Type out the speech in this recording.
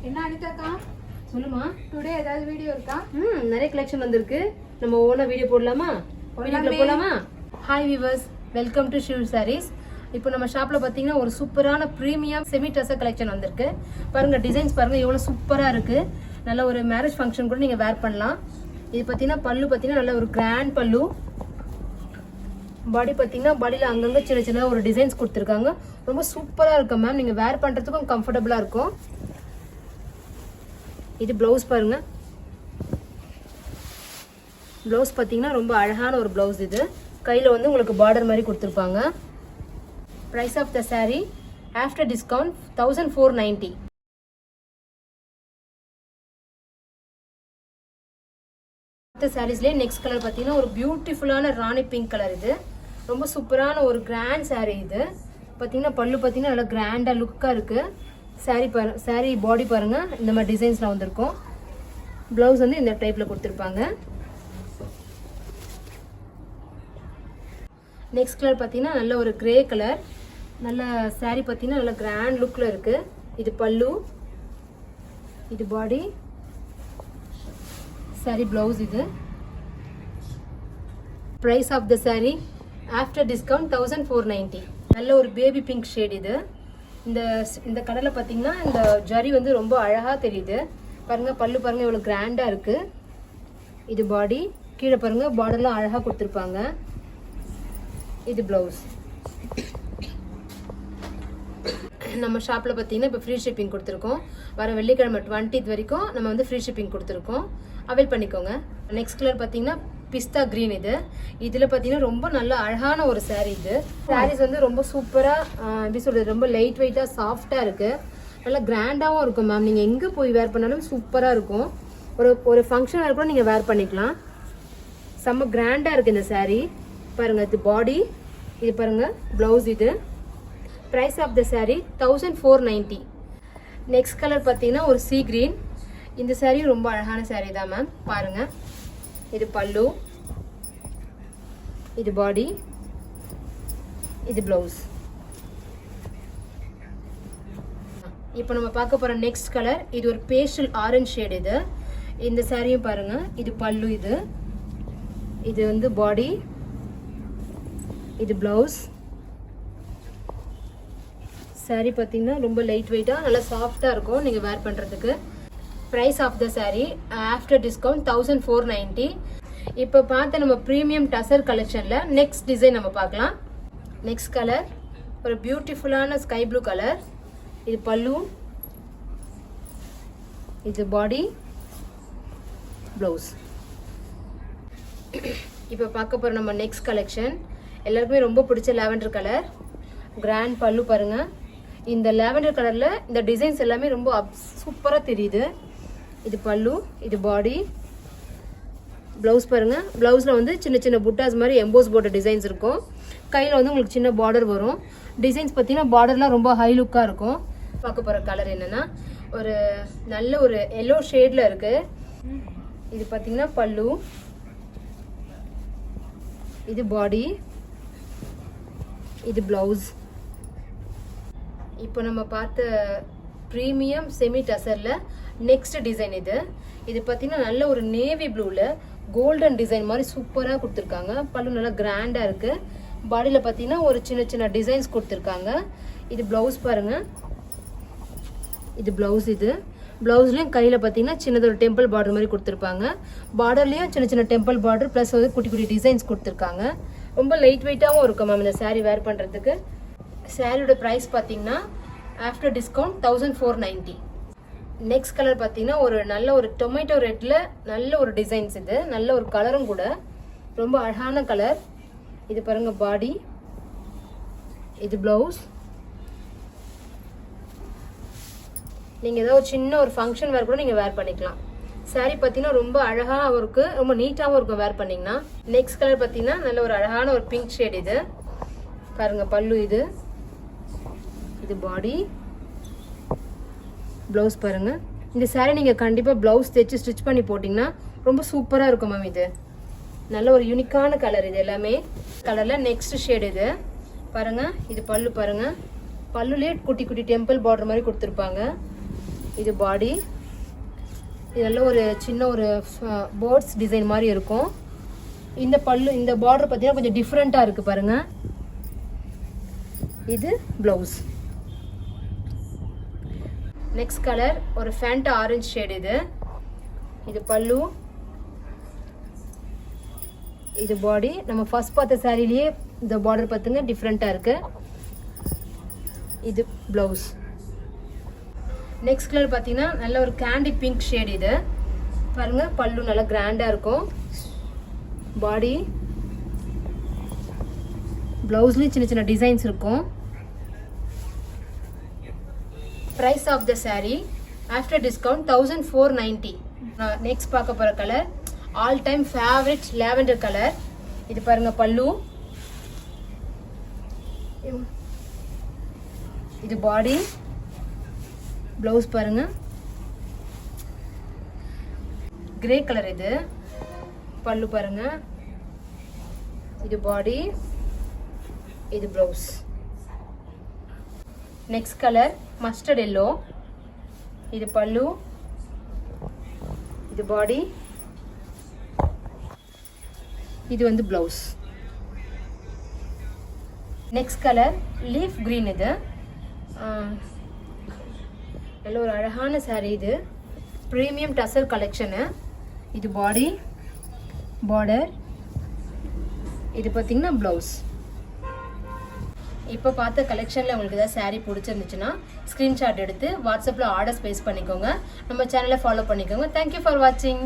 என்ன அனிதாக்கா சொல்லுமா. டுடே ஏதாவது வீடியோ இருக்கா? நிறைய கலெக்ஷன் வந்திருக்கு. நம்ம ஓனா வீடியோ போடலாமா? வீடியோக்குள்ள போலாமா? Hi viewers, welcome to Shiv Sarees. இப்போ நம்ம ஷாப்ல பாத்தீங்கன்னா ஒரு சூப்பரான பிரீமியம் செமி டசர் கலெக்ஷன் வந்திருக்கு. பாருங்க டிசைன்ஸ் பாருங்க எவ்வளவு சூப்பரா இருக்கு. நல்ல ஒரு மேரேஜ் ஃபங்க்ஷன் கூட நீங்க வேர் பண்ணலாம். இது பாத்தீங்கன்னா பல்லு பாத்தீங்கன்னா நல்ல ஒரு கிராண்ட் பல்லு. பாடி பாத்தீங்கன்னா பாடியில அங்கங்க சின்ன சின்ன ஒரு டிசைன்ஸ் கொடுத்துருக்காங்க. ரொம்ப சூப்பரா இருக்கு மேம். நீங்க வேர் பண்றதுக்கும் கம்ஃபர்டபுளா இருக்கும். இது பிளவுஸ் பாருங்க. பிளவுஸ் பாத்தீங்கன்னா ரொம்ப அழகான ஒரு பிளவுஸ். இது கையில வந்து உங்களுக்கு பார்டர் மாதிரி கொடுத்துருப்பாங்க. Price of the sari after discount 1490. மற்ற சாரீஸ்லேயே நெக்ஸ்ட் கலர் பார்த்தீங்கன்னா ஒரு பியூட்டிஃபுல்லான ராணி பிங்க் கலர். இது ரொம்ப சூப்பரான ஒரு கிராண்ட் சாரீ. இது பார்த்தீங்கன்னா பல்லு பார்த்தீங்கன்னா நல்லா கிராண்டாக லுக்காக இருக்குது. சாரீ பாடி பாருங்க இந்த மாதிரி டிசைன்ஸ்ல வந்திருக்கும். பிளவுஸ் வந்து இந்த டைப்ல கொடுத்துருப்பாங்க. நெக்ஸ்ட் கலர் பார்த்தீங்கன்னா நல்ல ஒரு கிரே கலர். நல்ல சாரீ பார்த்தீங்கன்னா நல்ல கிராண்ட் லுக்ல இருக்கு. இது பல்லு, இது பாடி, சாரீ பிளவுஸ். இது price of the sari after discount 1490. நல்ல ஒரு பேபி பிங்க் ஷேட். இது இந்த கலர்ல பாத்தீங்கன்னா இந்த ஜரி வந்து ரொம்ப அழகா தெரியுது. பாருங்க பல்லு பாருங்க இவ்வளவு கிராண்டா இருக்கு. இது பாடி, கீழே பாருங்க பார்டர்லாம் அழகா கொடுத்துருப்பாங்க. இது பிளவுஸ். நம்ம ஷாப்ல பாத்தீங்கன்னா இப்போ ஃப்ரீ ஷிப்பிங் கொடுத்துருக்கோம். வர வெள்ளிக்கிழமை 20th வரைக்கும் நம்ம வந்து ஃப்ரீ ஷிப்பிங் கொடுத்துருக்கோம். அவைல் பண்ணிக்கோங்க. நெக்ஸ்ட் கலர் பாத்தீங்கன்னா பிஸ்தா கிரீன். இதுல பாத்தீங்கன்னா ரொம்ப நல்ல அழகான ஒரு சாரீ. இது சாரீஸ் வந்து ரொம்ப சூப்பரா எப்படி சொல்றது, ரொம்ப லைட் வெயிட்டா சாஃப்டா இருக்கு. நல்லா கிராண்டாவும் இருக்கும் மேம். நீங்க எங்க போய் வேர் பண்ணாலும் சூப்பரா இருக்கும். ஒரு ஃபங்க்ஷன் கூட நீங்க வேர் பண்ணிக்கலாம். செம்ம கிராண்டா இருக்கு இந்த சாரீ. பாருங்க இது பாடி, இது பாருங்க பிளவுஸ். இது price of the sari 1490. Next colour பாத்தீங்கன்னா ஒரு சீ கிரீன். இந்த சாரீ ரொம்ப அழகான சாரீ தான் மேம். பாருங்க இது பல்லு, இது பாடி, இது பிளவுஸ். இப்போ நம்ம பார்க்க போற நெக்ஸ்ட் கலர் இது ஒரு பேஸ்டல் ஆரஞ்சு ஷேட். இது இந்த சாரியும் பாருங்க. இது பல்லு, இது வந்து பாடி, இது பிளவுஸ். சாரி பார்த்தீங்கன்னா ரொம்ப லைட் வெயிட்டா நல்லா சாஃப்டா இருக்கும் நீங்க வேர் பண்றதுக்கு. Price of the sari after discount 1490. இப்போ பார்த்த நம்ம பிரீமியம் டசர் கலெக்ஷன்ல நெக்ஸ்ட் டிசைன் நம்ம பார்க்கலாம். நெக்ஸ்ட் கலர் ஒரு பியூட்டிஃபுல்லான ஸ்கை ப்ளூ கலர். இது பல்லு, இது பாடி, பிளவுஸ். இப்போ பார்க்க போற நம்ம நெக்ஸ்ட் கலெக்ஷன் எல்லாருக்குமே ரொம்ப பிடிச்ச லாவெண்டர் கலர். கிராண்ட் பல்லு பாருங்க. இந்த லாவெண்டர் கலர்ல இந்த டிசைன்ஸ் எல்லாமே ரொம்ப சூப்பரா தெரியுது. இது பல்லு, இது பாடி, பிளவுஸ் பாருங்க. பிளவுஸ்ல வந்து சின்ன சின்ன புட்டாஸ் மாதிரி எம்போஸ் போட்ட டிசைன்ஸ் இருக்கும். கையில வந்து உங்களுக்கு சின்ன பார்டர் வரும். டிசைன்ஸ் பார்த்தீங்கன்னா பார்டர்லாம் ரொம்ப ஹை லுக்கா இருக்கும். பார்க்க போற கலர் என்னன்னா ஒரு நல்ல ஒரு எல்லோ ஷேட்ல இருக்கு. இது பார்த்தீங்கன்னா பல்லு, இது பாடி, இது பிளவுஸ். இப்போ நம்ம பார்த்த பிரீமியம் செமி டசர்ல நெக்ஸ்ட் டிசைன். இது பார்த்தீங்கன்னா நல்ல ஒரு நேவி ப்ளூல கோல்டன் டிசைன் மாதிரி சூப்பரா கொடுத்துருக்காங்க. பல்லு நல்லா கிராண்டா இருக்கு. பாடியில பார்த்தீங்கன்னா ஒரு சின்ன சின்ன டிசைன்ஸ் கொடுத்துருக்காங்க. இது பிளவுஸ் பாருங்க. இது பிளவுஸ். இது பிளவுஸ்லயும் கையில பார்த்தீங்கன்னா சின்னது ஒரு டெம்பிள் பார்டர் மாதிரி கொடுத்துருப்பாங்க. பார்டர்லயும் சின்ன சின்ன டெம்பிள் பார்டர் பிளஸ் வந்து குட்டி குட்டி டிசைன்ஸ் கொடுத்துருக்காங்க. ரொம்ப லைட் வெயிட்டாகவும் இருக்கும் மேம் இந்த சாரீ வேர் பண்றதுக்கு. சாரியோட பிரைஸ் பார்த்தீங்கன்னா ஆஃப்டர் டிஸ்கவுண்ட் 1490. நெக்ஸ்ட் கலர் பார்த்தீங்கன்னா ஒரு நல்ல ஒரு டொமேட்டோ ரெட்ல நல்ல ஒரு டிசைன்ஸ். இது நல்ல ஒரு கலரும் கூட, ரொம்ப அழகான கலர். இது பாருங்க பாடி, இது பிளவுஸ். நீங்க ஏதோ ஒரு சின்ன ஒரு ஃபங்க்ஷன் வேர் கூட நீங்க வேர் பண்ணிக்கலாம். சாரி பார்த்தீங்கன்னா ரொம்ப அழகாகவும் இருக்கு, ரொம்ப நீட்டாகவும் இருக்கும் வேர் பண்ணீங்கன்னா. நெக்ஸ்ட் கலர் பார்த்தீங்கன்னா நல்ல ஒரு அழகான ஒரு பிங்க் ஷேட். இது பாருங்க பல்லு, இது பாடி, பிளவுஸ் பாருங்க. இந்த சாரி நீங்க கண்டிப்பா பிளவுஸ் தைச்சு ஸ்டிச் பண்ணி போட்டீங்கன்னா ரொம்ப சூப்பரா இருக்கும் மேம். இது நல்ல ஒரு யூனிக்கான கலர். இது எல்லாமே கலர்ல நெக்ஸ்ட் ஷேட். இது பாருங்க, இது பல்லு பாருங்க. பல்லுலேயே குட்டி குட்டி டெம்பிள் பார்டர் மாதிரி கொடுத்துருப்பாங்க. இது பாடி. இதெல்லாம் ஒரு சின்ன ஒரு பேர்ட்ஸ் டிசைன் மாதிரி இருக்கும். இந்த பல்லு, இந்த பார்டர் பார்த்தீங்கன்னா கொஞ்சம் டிஃப்ரெண்ட்டாக இருக்குது பாருங்கள். இது ப்ளவுஸ். நெக்ஸ்ட் கலர் ஒரு ஃபேண்டா ஆரஞ்சு ஷேட். இது பல்லு, இது பாடி. நம்ம ஃபர்ஸ்ட் பார்த்த சாரிலேயே இந்த பார்டர் பார்த்துங்க டிஃப்ரெண்ட்டாக இருக்குது. இது ப்ளவுஸ். நெக்ஸ்ட் கலர் பார்த்தீங்கன்னா நல்ல ஒரு கேண்டி பிங்க் ஷேட். இது பாருங்க, பல்லு நல்லா கிராண்டாக இருக்கும். பாடி, ப்ளவுஸ்லேயும் சின்ன சின்ன டிசைன்ஸ் இருக்கும். Price of the sari after discount 1490. Next பார்க்க போகிற colour all time favourite lavender colour. இது பாருங்க பல்லு, இது பாடி, ப்ளவுஸ் பாருங்க கிரே கலர். இது பல்லு பாருங்க, இது பாடி, இது blouse. Next colour mustard yellow. இது பல்லு, இது பாடி, இது வந்து blouse. Next colour leaf green. இது நல்ல ஒரு அழகான சாரீ. இது ப்ரீமியம் டசர் கலெக்ஷனு. இது பாடி, பார்டர், இது பார்த்தீங்கன்னா ப்ளவுஸ். இப்போ பார்த்த கலெக்ஷனில் உங்களுக்கு ஏதாவது சாரீ பிடிச்சிருந்துச்சுன்னா ஸ்க்ரீன்ஷாட் எடுத்து வாட்ஸ்அப்பில் ஆர்டர்ஸ் ப்ளேஸ் பண்ணிக்கோங்க. நம்ம சேனலை ஃபாலோ பண்ணிக்கோங்க. தேங்க்யூ ஃபார் வாட்சிங்.